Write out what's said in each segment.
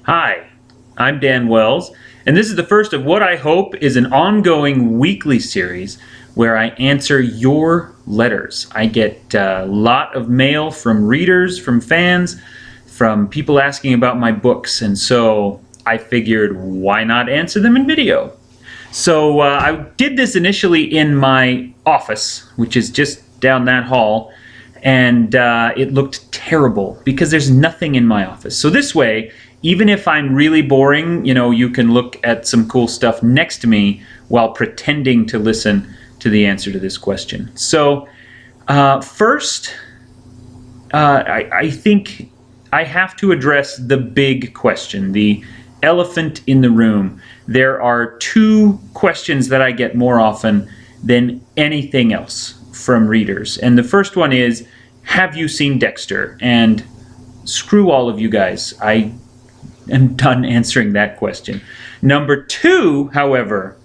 Hi, I'm Dan Wells, and this is the first of what I hope is an ongoing weekly series where I answer your letters. I get a lot of mail from readers, from fans, from people asking about my books, and so I figured why not answer them in video? So I did this initially in my office, which is just down that hall, and it looked terrible because there's nothing in my office. So this way, even if I'm really boring, you can look at some cool stuff next to me while pretending to listen to the answer to this question. So first, I think I have to address the big question, the elephant in the room. There are two questions that I get more often than anything else from readers. And the first one is, have you seen Dexter? And screw all of you guys. I am done answering that question. Number two, however,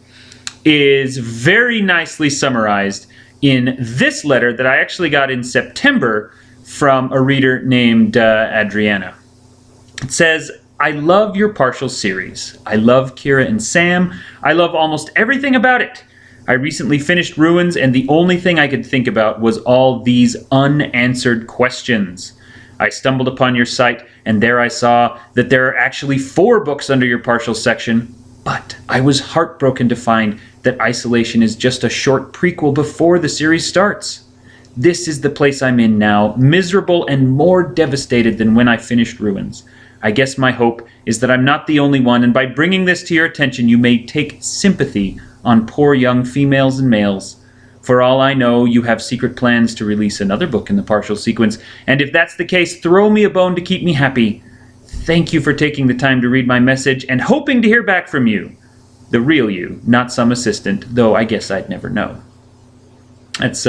is very nicely summarized in this letter that I actually got in September from a reader named Adriana. It says, I love your partial series. I love Kira and Sam. I love almost everything about it. I recently finished Ruins, and the only thing I could think about was all these unanswered questions. I stumbled upon your site, and there I saw that there are actually 4 books under your partial section, but I was heartbroken to find that Isolation is just a short prequel before the series starts. This is the place I'm in now, miserable and more devastated than when I finished Ruins. I guess my hope is that I'm not the only one, and by bringing this to your attention, you may take sympathy on poor young females and males. For all I know, you have secret plans to release another book in the partial sequence, and if that's the case, throw me a bone to keep me happy. Thank you for taking the time to read my message, and hoping to hear back from you. The real you, not some assistant, though I guess I'd never know. That's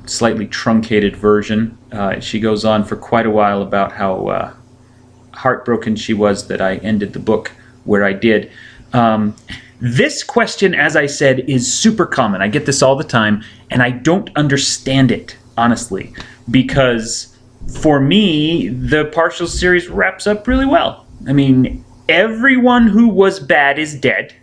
slightly truncated version. She goes on for quite a while about how heartbroken she was that I ended the book where I did. This question, as I said, is super common. I get this all the time, and I don't understand it, honestly, because for me, the partial series wraps up really well. I mean, everyone who was bad is dead.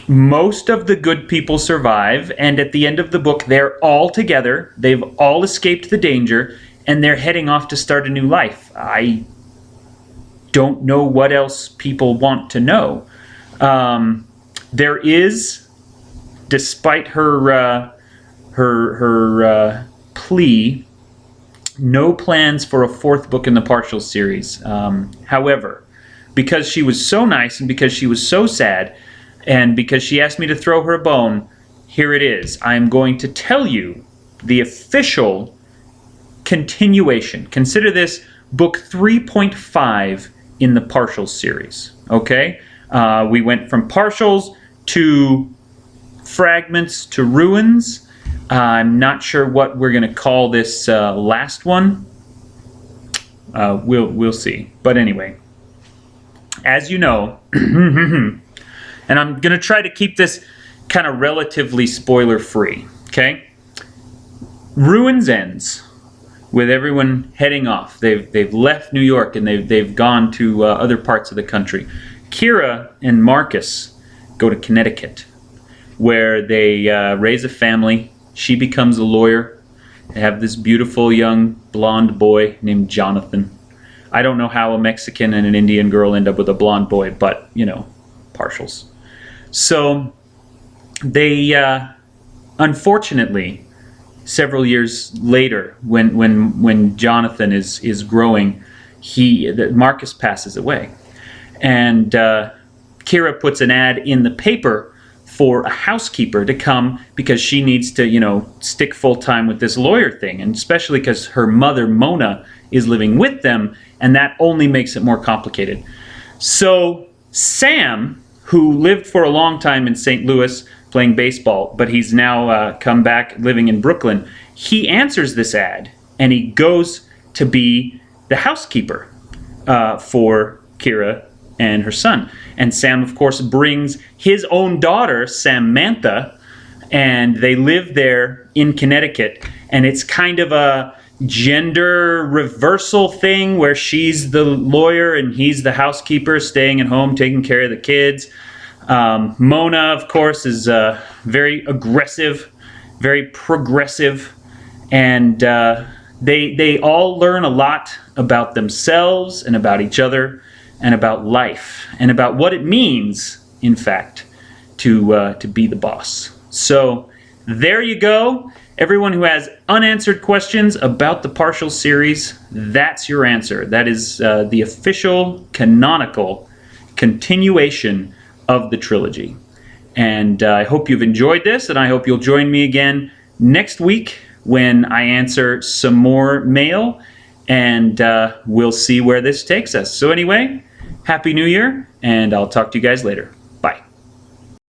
Most of the good people survive, and at the end of the book, they're all together. They've all escaped the danger, and they're heading off to start a new life. I don't know what else people want to know. There is, despite her plea, no plans for a 4th book in the partial series. However, because she was so nice and because she was so sad, and because she asked me to throw her a bone, here it is. I'm going to tell you the official continuation. Consider this book 3.5 in the partial series. Okay? We went from partials to fragments to ruins. I'm not sure what we're going to call this last one. We'll see. But anyway, as you know, and I'm going to try to keep this kind of relatively spoiler-free, okay? Ruins ends with everyone heading off. They've left New York, and they've gone to other parts of the country. Kira and Marcus go to Connecticut, where they raise a family. She becomes a lawyer. They have this beautiful young blonde boy named Jonathan. I don't know how a Mexican and an Indian girl end up with a blonde boy, but, partials. So they, unfortunately, several years later, when Jonathan is growing, Marcus passes away, and Kira puts an ad in the paper for a housekeeper to come because she needs to, stick full time with this lawyer thing, and especially because her mother Mona is living with them, and that only makes it more complicated. So Sam, who lived for a long time in St. Louis playing baseball, but he's now come back living in Brooklyn, he answers this ad, and he goes to be the housekeeper for Kira and her son. And Sam, of course, brings his own daughter, Samantha, and they live there in Connecticut, and it's kind of a gender reversal thing where she's the lawyer and he's the housekeeper staying at home taking care of the kids. Mona, of course, is very aggressive, very progressive, and they all learn a lot about themselves and about each other and about life and about what it means, in fact, to be the boss. So there you go. Everyone who has unanswered questions about the Partial series, that's your answer. That is the official, canonical continuation of the trilogy. And I hope you've enjoyed this, and I hope you'll join me again next week when I answer some more mail, and we'll see where this takes us. So anyway, Happy New Year, and I'll talk to you guys later.